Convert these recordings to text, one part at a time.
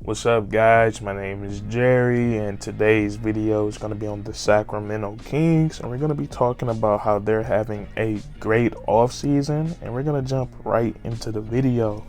What's up, guys? My name is Jerry, and today's video is going to be on the Sacramento Kings, and we're going to be talking about how they're having a great offseason, and we're going to jump right into the video.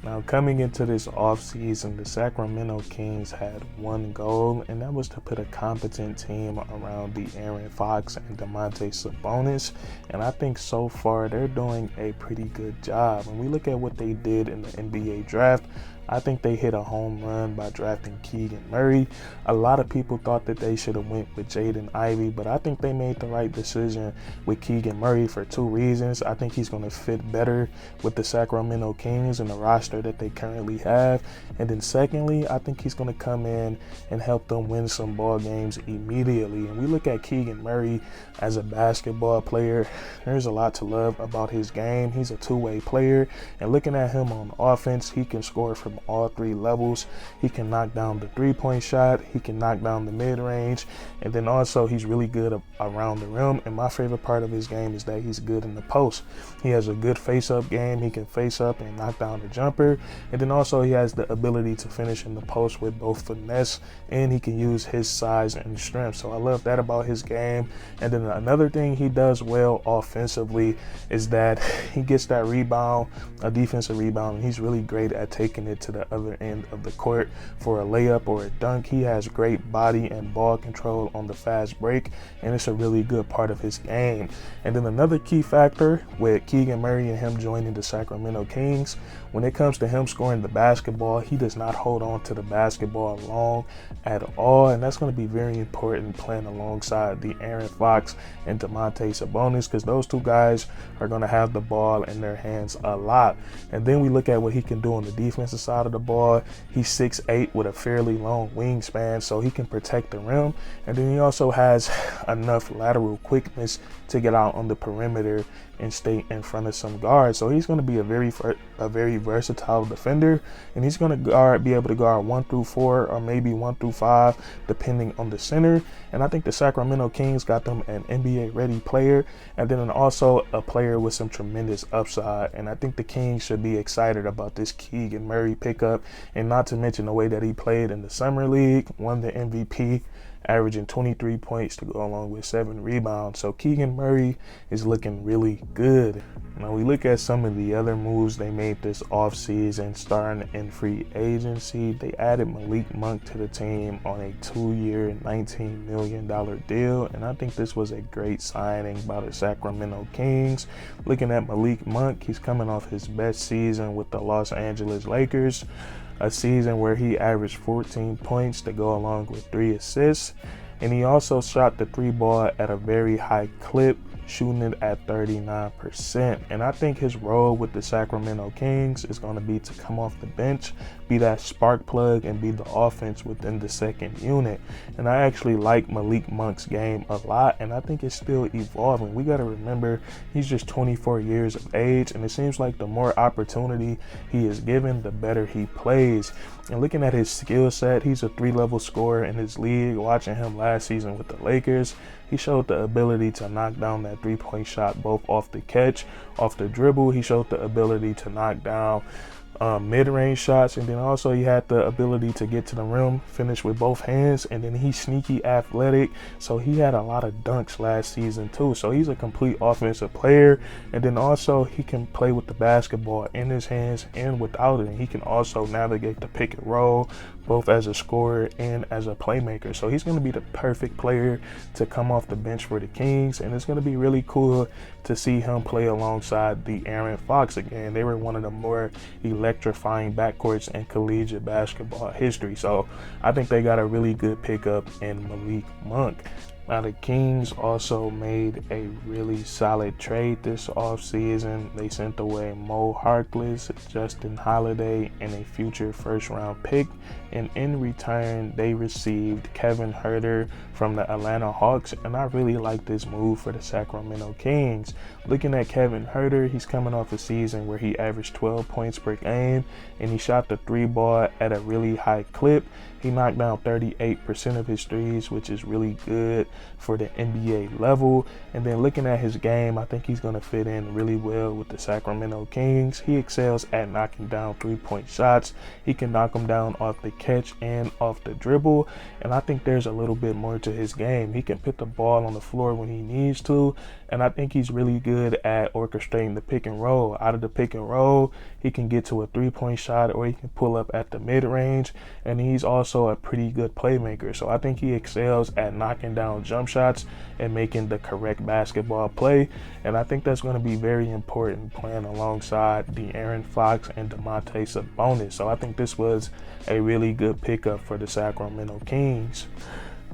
Now, coming into this offseason, the Sacramento Kings had one goal, and that was to put a competent team around the Aaron Fox and Domantas Sabonis. And I think so far they're doing a pretty good job. When we look at what they did in the NBA draft, I think they hit a home run by drafting Keegan Murray. A lot of people thought that they should have went with Jaden Ivey, but I think they made the right decision with Keegan Murray for two reasons. I think he's going to fit better with the Sacramento Kings and the roster that they currently have. And then secondly, I think he's going to come in and help them win some ball games immediately. And we look at Keegan Murray as a basketball player. There's a lot to love about his game. He's a two-way player, and looking at him on offense, he can score from all three levels. He can knock down the three-point shot, he can knock down the mid-range, and then also he's really good around the rim. And my favorite part of his game is that he's good in the post. He has a good face-up game. He can face up and knock down the jumper, and then also he has the ability to finish in the post with both finesse, and he can use his size and strength. So I love that about his game. And then another thing he does well offensively is that he gets that rebound, a defensive rebound, and he's really great at taking it to the other end of the court for a layup or a dunk. He has great body and ball control on the fast break, and it's a really good part of his game. And then another key factor with Keegan Murray and him joining the Sacramento Kings, when it comes to him scoring the basketball, he does not hold on to the basketball long at all, and that's going to be very important playing alongside the Aaron Fox and Domantas Sabonis, because those two guys are going to have the ball in their hands a lot. And then we look at what he can do on the defensive side of the ball. He's 6'8" with a fairly long wingspan, so he can protect the rim, and then he also has enough lateral quickness to get out on the perimeter and stay in front of some guards. So he's going to be a very versatile defender, and he's going to be able to guard 1 through 4 or maybe 1 through 5 depending on the center. And I think the Sacramento Kings got them an NBA ready player, and then also a player with some tremendous upside. And I think the Kings should be excited about this Keegan Murray pickup, and not to mention the way that he played in the summer league, won the MVP, averaging 23 points to go along with 7 rebounds. So Keegan Murray is looking really good. Now we look at some of the other moves they made this offseason, starting in free agency. They added Malik Monk to the team on a 2-year, $19 million deal, and I think this was a great signing by the Sacramento Kings. Looking at Malik Monk, he's coming off his best season with the Los Angeles Lakers, a season where he averaged 14 points to go along with 3 assists, and he also shot the 3 ball at a very high clip, shooting it at 39%. And I think his role with the Sacramento Kings is going to be to come off the bench, be that spark plug, and be the offense within the second unit. And I actually like Malik Monk's game a lot, and I think it's still evolving. We got to remember he's just 24 years of age, and it seems like the more opportunity he is given, the better he plays. And looking at his skill set, he's a 3-level scorer in his league. Watching him last season with the Lakers, he showed the ability to knock down that 3-point shot both off the catch, off the dribble. He showed the ability to knock down mid-range shots, and then also he had the ability to get to the rim, finish with both hands, and then he's sneaky athletic, so he had a lot of dunks last season too. So he's a complete offensive player, and then also he can play with the basketball in his hands and without it, and he can also navigate the pick and roll both as a scorer and as a playmaker. So he's going to be the perfect player to come off the bench for the Kings, and it's going to be really cool to see him play alongside the Aaron Fox again. They were one of the more electrifying backcourts in collegiate basketball history. So I think they got a really good pickup in Malik Monk. Now, the Kings also made a really solid trade this offseason. They sent away Mo Harkless, Justin Holiday, and a future first-round pick. And in return, they received Kevin Huerter from the Atlanta Hawks. And I really like this move for the Sacramento Kings. Looking at Kevin Huerter, he's coming off a season where he averaged 12 points per game, and he shot the 3 ball at a really high clip. He knocked down 38% of his threes, which is really good. for the NBA level. And then looking at his game, I think he's going to fit in really well with the Sacramento Kings. He excels at knocking down three-point shots. He can knock them down off the catch and off the dribble. And I think there's a little bit more to his game. He can put the ball on the floor when he needs to. And I think he's really good at orchestrating the pick and roll. Out of the pick and roll, he can get to a three-point shot, or he can pull up at the mid-range. And he's also a pretty good playmaker. So I think he excels at knocking down jump shots and making the correct basketball play. And I think that's going to be very important playing alongside De'Aaron Fox and Domantas Sabonis. So I think this was a really good pickup for the Sacramento Kings.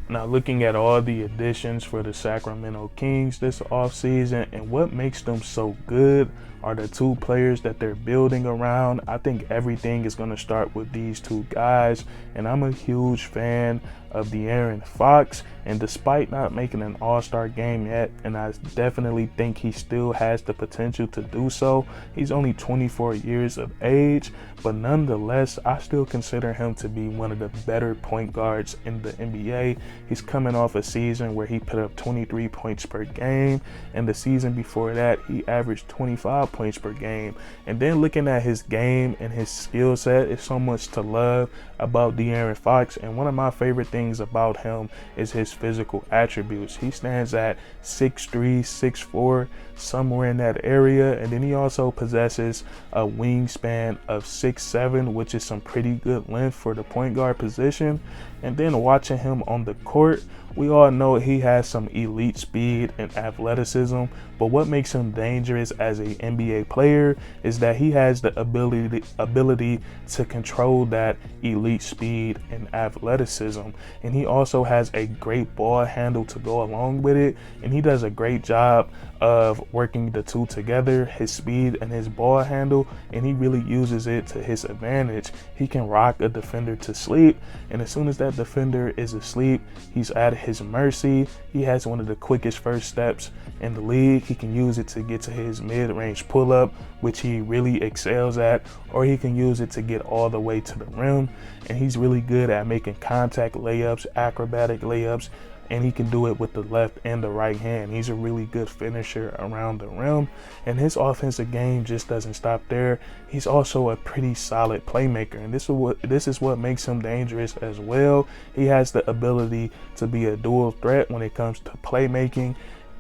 Now, looking at all the additions for the Sacramento Kings this offseason and what makes them so good are the two players that they're building around. I think everything is going to start with these two guys, and I'm a huge fan of De'Aaron Fox. And despite not making an all-star game yet, and I definitely think he still has the potential to do so, he's only 24 years of age, but nonetheless, I still consider him to be one of the better point guards in the NBA. He's coming off a season where he put up 23 points per game, and the season before that, he averaged 25 points per game. And then looking at his game and his skill set, is so much to love about De'Aaron Fox. And one of my favorite things about him is his physical attributes. He stands at 6'3", 6'4", somewhere in that area. And then he also possesses a wingspan of 6'7", which is some pretty good length for the point guard position. And then watching him on the court, we all know he has some elite speed and athleticism, but what makes him dangerous as an NBA player is that he has the ability to control that elite speed and athleticism. And he also has a great ball handle to go along with it, and he does a great job of working the two together, his speed and his ball handle, and he really uses it to his advantage. He can rock a defender to sleep, and as soon as that defender is asleep, he's at his mercy. He has one of the quickest first steps in the league. He can use it to get to his mid-range pull-up, which he really excels at, or he can use it to get all the way to the rim. And he's really good at making contact layups, acrobatic layups, and he can do it with the left and the right hand. He's a really good finisher around the rim, and his offensive game just doesn't stop there. He's also a pretty solid playmaker, and this is what makes him dangerous as well. He has the ability to be a dual threat when it comes to playmaking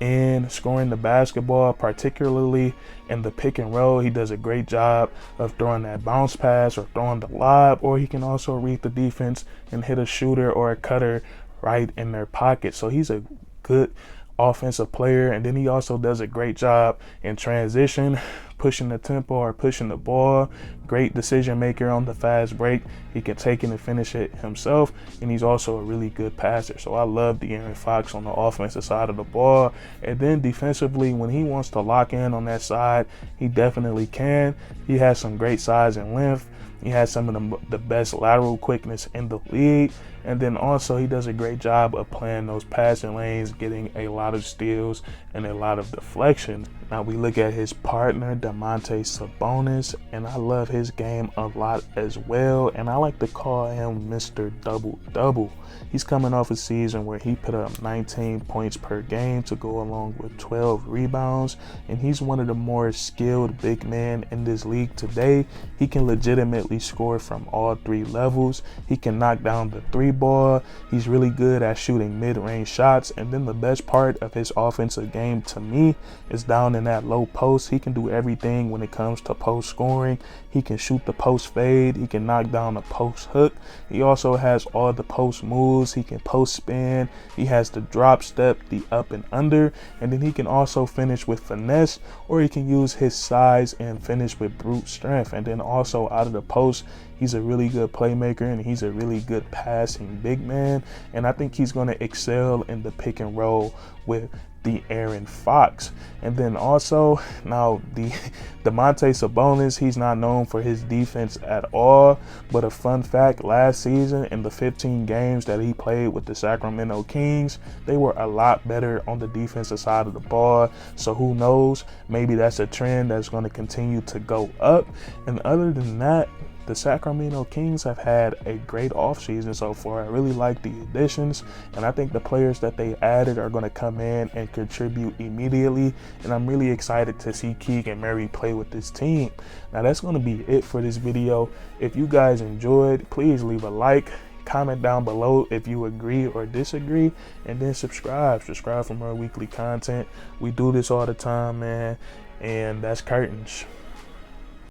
and scoring the basketball, particularly in the pick and roll. He does a great job of throwing that bounce pass or throwing the lob, or he can also read the defense and hit a shooter or a cutter right in their pocket. So he's a good offensive player, and then he also does a great job in transition, pushing the tempo or pushing the ball. Great decision maker on the fast break. He can take it and finish it himself, and he's also a really good passer. So I love De'Aaron Fox on the offensive side of the ball. And then defensively, when he wants to lock in on that side, he definitely can. He has some great size and length. He has some of the best lateral quickness in the league. And then also he does a great job of playing those passing lanes, getting a lot of steals and a lot of deflection. Now we look at his partner, Domantas Sabonis, and I love his game a lot as well. And I like to call him Mr. Double-Double. He's coming off a season where he put up 19 points per game to go along with 12 rebounds. And he's one of the more skilled big men in this league today. He can legitimately score from all three levels. He can knock down the three ball. He's really good at shooting mid-range shots. And then the best part of his offensive game to me is down in that low post. He can do everything when it comes to post scoring. He can shoot the post fade. He can knock down the post hook. He also has all the post moves. He can post spin. He has the drop step, the up and under, and then he can also finish with finesse, or he can use his size and finish with brute strength. And then also out of the post, he's a really good playmaker, and he's a really good passing big man. And I think he's going to excel in the pick and roll with De'Aaron Fox. And then also, now the Domantas Sabonis, he's not known for his defense at all. But a fun fact, last season in the 15 games that he played with the Sacramento Kings, they were a lot better on the defensive side of the ball. So who knows, maybe that's a trend that's going to continue to go up. And other than that, the Sacramento Kings have had a great offseason so far. I really like the additions, and I think the players that they added are going to come in and contribute immediately, and I'm really excited to see Keegan play with this team. Now that's going to be it for this video. If you guys enjoyed, please leave a like, comment down below if you agree or disagree, and then subscribe for more weekly content. We do this all the time, man, and that's curtains.